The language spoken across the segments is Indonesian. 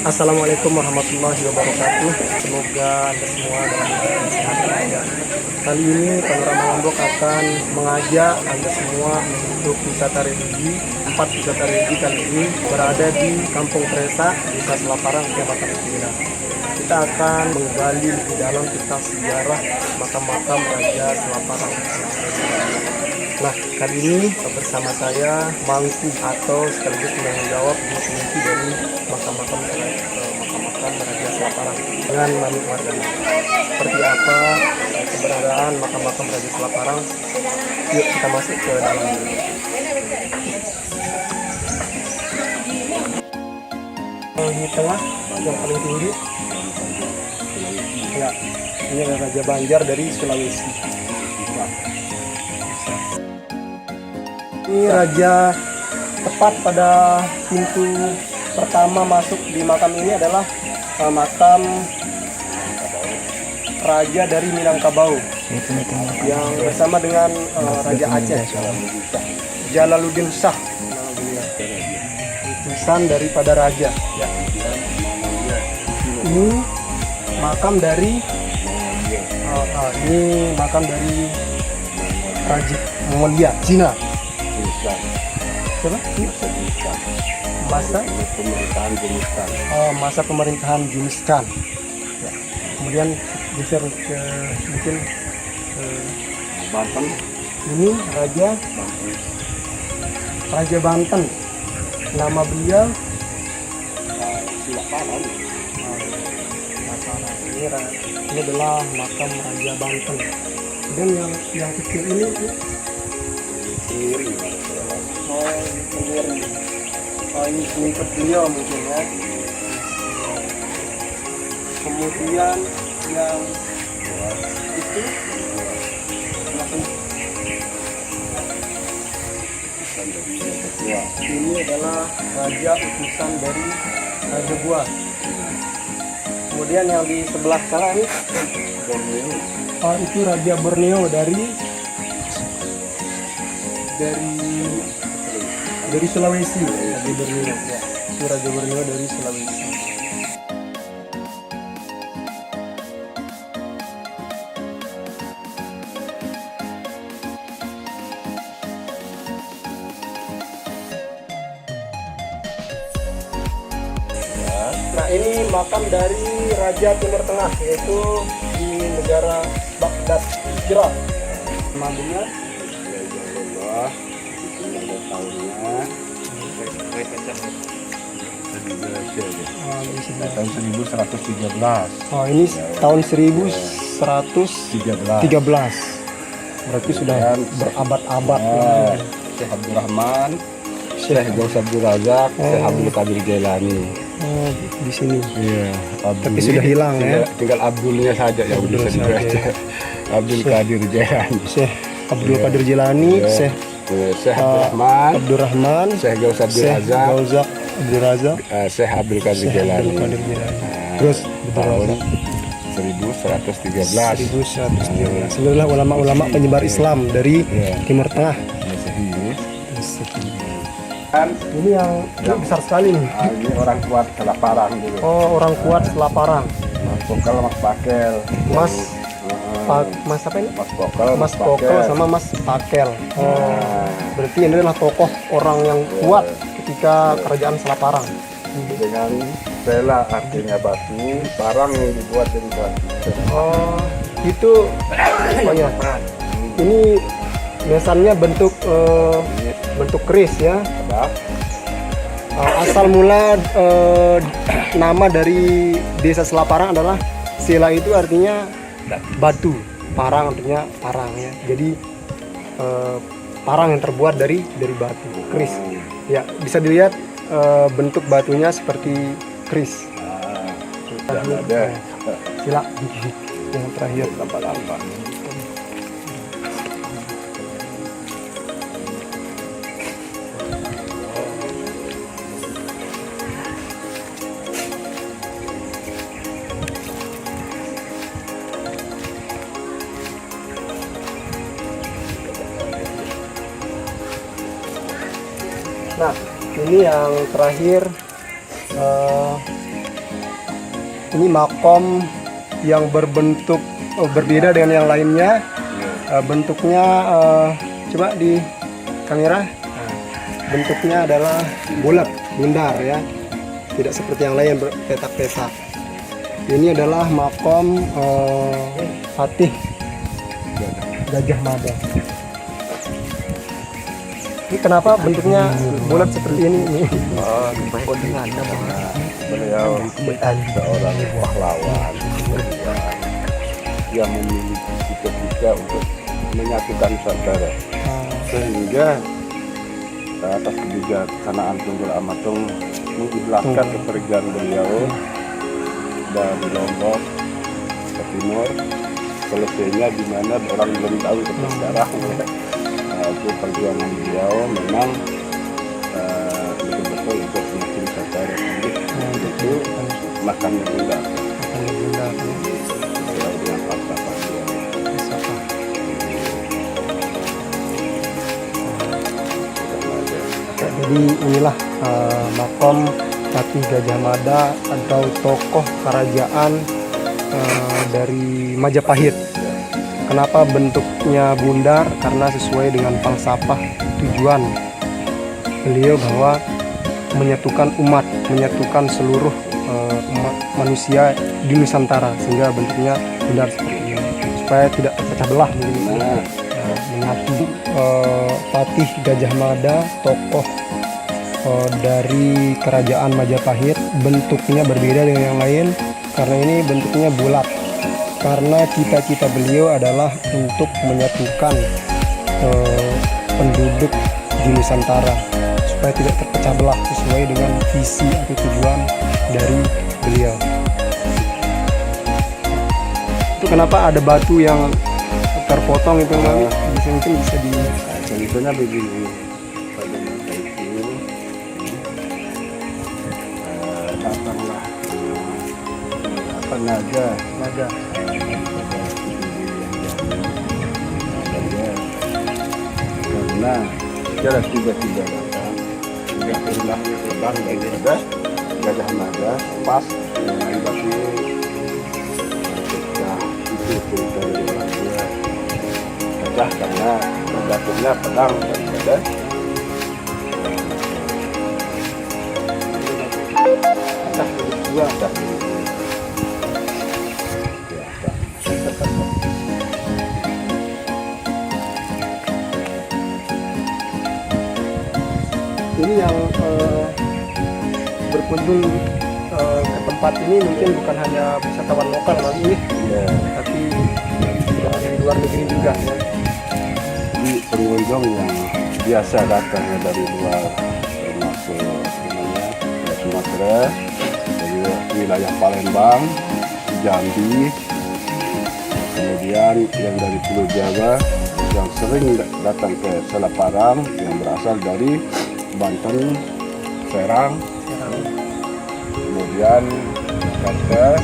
Assalamualaikum warahmatullahi wabarakatuh. Semoga Anda semua dalam keadaan sehat. Kali ini Panorama Lombok akan mengajak Anda semua untuk wisata religi. 4 wisata religi kali ini berada di Kampung Presa, Desa Selaparang, Kecamatan Pina. Kita akan menggali di dalam tentang sejarah makam-makam Raja Selaparang. Nah, kali ini bersama saya mangku atau sekaligus menanggung jawab misi dari makam-makam Raja Selaparang dengan Mami Wardana. Seperti apa keberadaan makam-makam Raja Selaparang? Yuk kita masuk ke dalam dulu. Di tengah yang paling tinggi, ya, ini adalah Raja Banjar dari Sulawesi. Ini raja, tepat pada pintu pertama masuk di makam ini adalah makam raja dari Minangkabau yang bersama dengan Raja Aceh, Jalaluddin Shah, utusan daripada raja. Ya. Ini makam dari Raja Mongolia, Cina. Masa pemerintahan Genghis Khan. Ya. Kemudian geser ke mungkin Banten. Ini Raja Banten. Nama beliau ini adalah makam Raja Banten. Dan yang kecil ini ini pengikut beliau mungkin ya. Kemudian yang itu ini adalah raja utusan dari Raja Buat. Kemudian yang di sebelah kanan itu Raja Borneo dari Sulawesi. Raja Borneo, ya. Itu Raja Borneo dari Sulawesi. Nah, ini makam dari Raja Timur Tengah, yaitu di negara Baghdad, Hijrah. Namanya tahun 1113. Oh, ini tahun 1113. Berarti sudah berabad-abad. Syekh Abdul Rahman, Syekh Ghaus Abdul Razak, Syekh Abdul Qadir Jailani. Oh, di sini. Iya, tapi sudah hilang ya. Tinggal Abdulnya saja yang bisa dibaca. Abdul Qadir Jailani. Syekh Abdul Qadir Jailani, Syekh Abdul Rahman, Syekh Ghaus Abdul Razak, Syekh Abdul Qadir Jailani. Terus tahun 1113. Ini adalah ulama-ulama penyebar Islam dari Timur Tengah. Ini yang besar sekali nih. Ini orang kuat Selaparang dulu. Oh, orang kuat Selaparang. Mas Pokel, Mas Pakel. Mas apa ini? Mas Pokel sama Mas Pakel. Oh, berarti ini adalah tokoh orang yang kuat ketika kerajaan Selaparang. Dengan sela artinya batu, parang yang dibuat dari batu. Oh, itu. Oh ya. Ini biasanya bentuk keris ya. Asal mula nama dari Desa Selaparang adalah sela, itu artinya batu, parang artinya parang ya. Jadi parang yang terbuat dari batu, keris. Ya, bisa dilihat bentuk batunya seperti keris. Sila yang terakhir lampa-lampa. Nah, ini yang terakhir Ini makom yang berbentuk berbeda dengan yang lainnya. Bentuknya coba di kamera. Bentuknya adalah bulat, bundar ya. Tidak seperti yang lain berpetak-petak. Ini adalah makom Patih Gajah Mada. Ini kenapa bentuknya bulat seperti ini? Beliau seorang pahlawan yang memiliki cita-cita untuk menyatukan Nusantara, sehingga atas kebijaksanaan Tunggul Amatung mengiblatkan kepergian beliau dari Lombok ke timur. Selesainya di mana orang belum tahu sampai sekarang. Itu perjuangan beliau memang betul-betul untuk semakin Nusantara. Itu makamnya Bunda. Beliau dengan falsafah beliau. Jadi inilah makom Patih Gajah Mada atau tokoh kerajaan dari Majapahit. Kenapa bentuknya bundar? Karena sesuai dengan falsafah tujuan beliau bahwa menyatukan umat, menyatukan seluruh umat manusia di Nusantara, sehingga bentuknya bundar seperti ini supaya tidak terpecah belah begini. Menyatu Patih Gajah Mada, tokoh dari kerajaan Majapahit, bentuknya berbeda dengan yang lain karena ini bentuknya bulat. Karena cita-cita beliau adalah untuk menyatukan penduduk di Nusantara supaya tidak terpecah belah sesuai dengan visi atau tujuan dari beliau. Itu kenapa ada batu yang terpotong itu Mami? Mungkin bisa di Contohnya begini, pada masa itu datanglah naga karena secara tiba-tiba datang, tidak pernah terbang dari Gajah Mada pas mengenai batu ketika itu cerita dari orang tua gajah, karena batunya pedang daripada gajah dua ini yang berkunjung ke tempat ini mungkin bukan hanya wisatawan lokal Mami, tapi dari luar negeri juga ya. Jadi pengunjung yang biasa datangnya dari luar, termasuk Sumatera, dari wilayah Palembang, Jambi, kemudian yang dari Pulau Jawa yang sering datang ke Selaparang yang berasal dari Banten, Serang, kemudian Jakarta,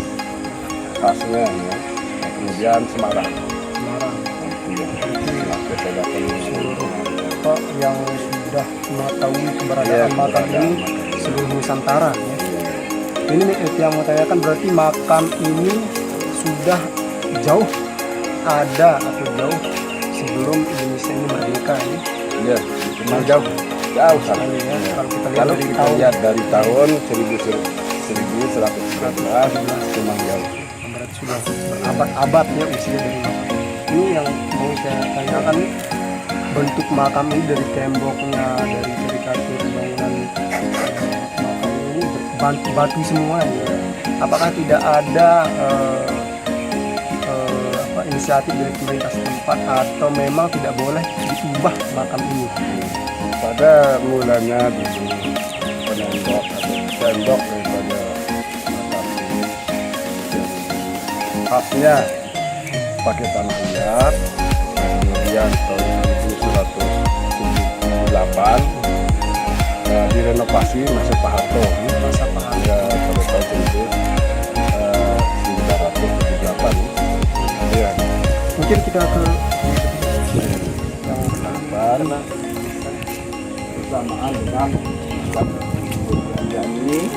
khasnya ya, kemudian Semarang. Yang sudah mengetahui keberadaan makam ini seluruh Nusantara ya. Ini yang mau tanyakan berarti makam ini sudah jauh ada atau jauh sebelum Indonesia ini merdeka ya? Iya, memang jauh sekali ya. Kalau kita lihat dari tahun 1113 memang jauh. Berarti sudah berabad-abad ya usia dari makam. Ini yang mau saya tanyakan, bentuk makam ini dari temboknya, dari karikatur bangunan makam ini batu semua ya. Apakah tidak ada inisiatif dari pemerintah setempat atau memang tidak boleh diubah makam ini? Pada mulanya dulu penembok atau tembok daripada makam ini khasnya pakai tanah liat. Kemudian tahun 1178 direnovasi masa Pak Harto. Masa Pak Harto pada tahun itu 1978 ya. Mungkin kita ke yang bersahabat bersamaan dengan makam ini,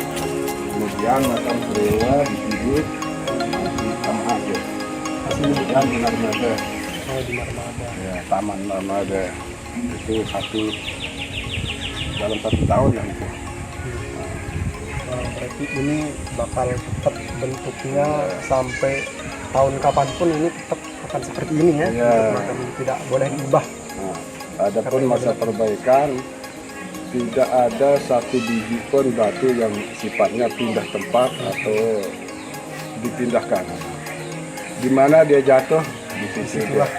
kemudian makam Dewa di di Tamahage. Dan di Narmada. Oh, di Marmada. Ya, Taman Narmada. Itu dalam 1 tahun yang itu. Berarti ini bakal tetap bentuknya sampai tahun kapanpun ini tetap akan seperti ini ya. Iya. Untuk makam ini tidak boleh diubah. Nah, adapun masa perbaikan, tidak ada satu biji pun batu yang sifatnya pindah tempat atau dipindahkan. Di mana dia jatuh, di situ dia. Itulah.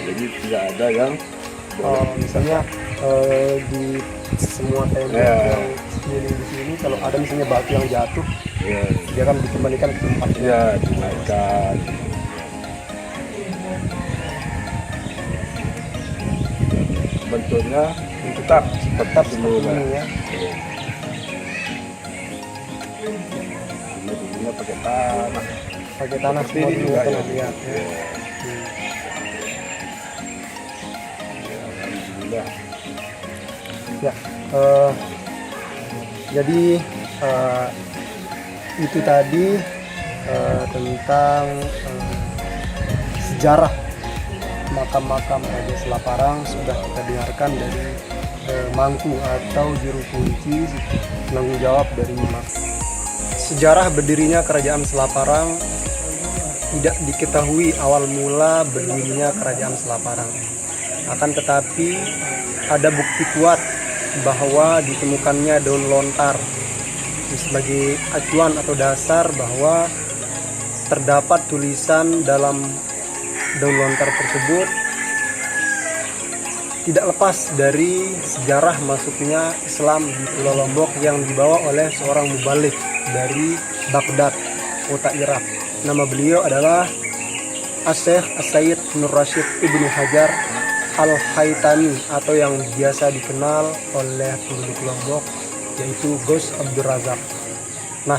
Jadi tidak ada yang Misalnya di semua tembok Ya. yang sekeliling di sini, kalau ada misalnya batu yang jatuh, ya, dia akan dikembalikan ke tempatnya. ya dinaikkan. Bentuknya tetap Tetap semula. seperti ini ya. Cuma dulunya pakai tanah. Pakai tanah Seperti semua ini dulu juga kan ya. lihat ya. Alhamdulillah. Ya, jadi itu tadi tentang sejarah makam-makam Raja Selaparang sudah kita dengarkan dari Mangku atau juru kunci penanggung jawab dari Mas. Sejarah berdirinya Kerajaan Selaparang tidak diketahui awal mula berdirinya Kerajaan Selaparang. Akan tetapi ada bukti kuat bahwa ditemukannya daun lontar sebagai acuan atau dasar bahwa terdapat tulisan dalam daun lontar tersebut tidak lepas dari sejarah masuknya Islam di Pulau Lombok yang dibawa oleh seorang mubalik dari Baghdad, kota Irak. Nama beliau adalah As-Syeikh As-Sayyid Nur Rasyid Ibnu Hajar Al-Haytami atau yang biasa dikenal oleh penduduk Lombok yaitu Ghaus Abdur Razak. Nah,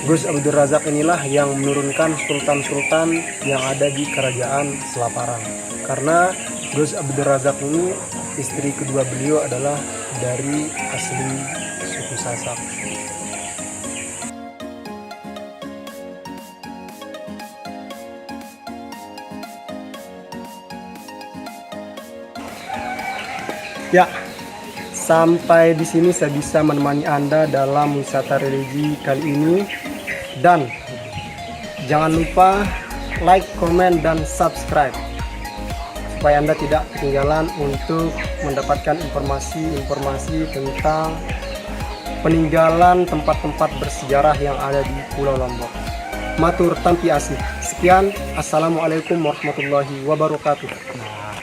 Ghaus Abdur Razak inilah yang menurunkan sultan-sultan yang ada di Kerajaan Selaparang. Karena Ghaus Abdur Razak ini istri kedua beliau adalah dari asli suku Sasak. Ya, sampai di sini saya bisa menemani Anda dalam wisata religi kali ini. Dan jangan lupa like, komen, dan subscribe supaya Anda tidak ketinggalan untuk mendapatkan informasi-informasi tentang peninggalan tempat-tempat bersejarah yang ada di Pulau Lombok. Matur tampi asih. Sekian, assalamualaikum warahmatullahi wabarakatuh. Nah,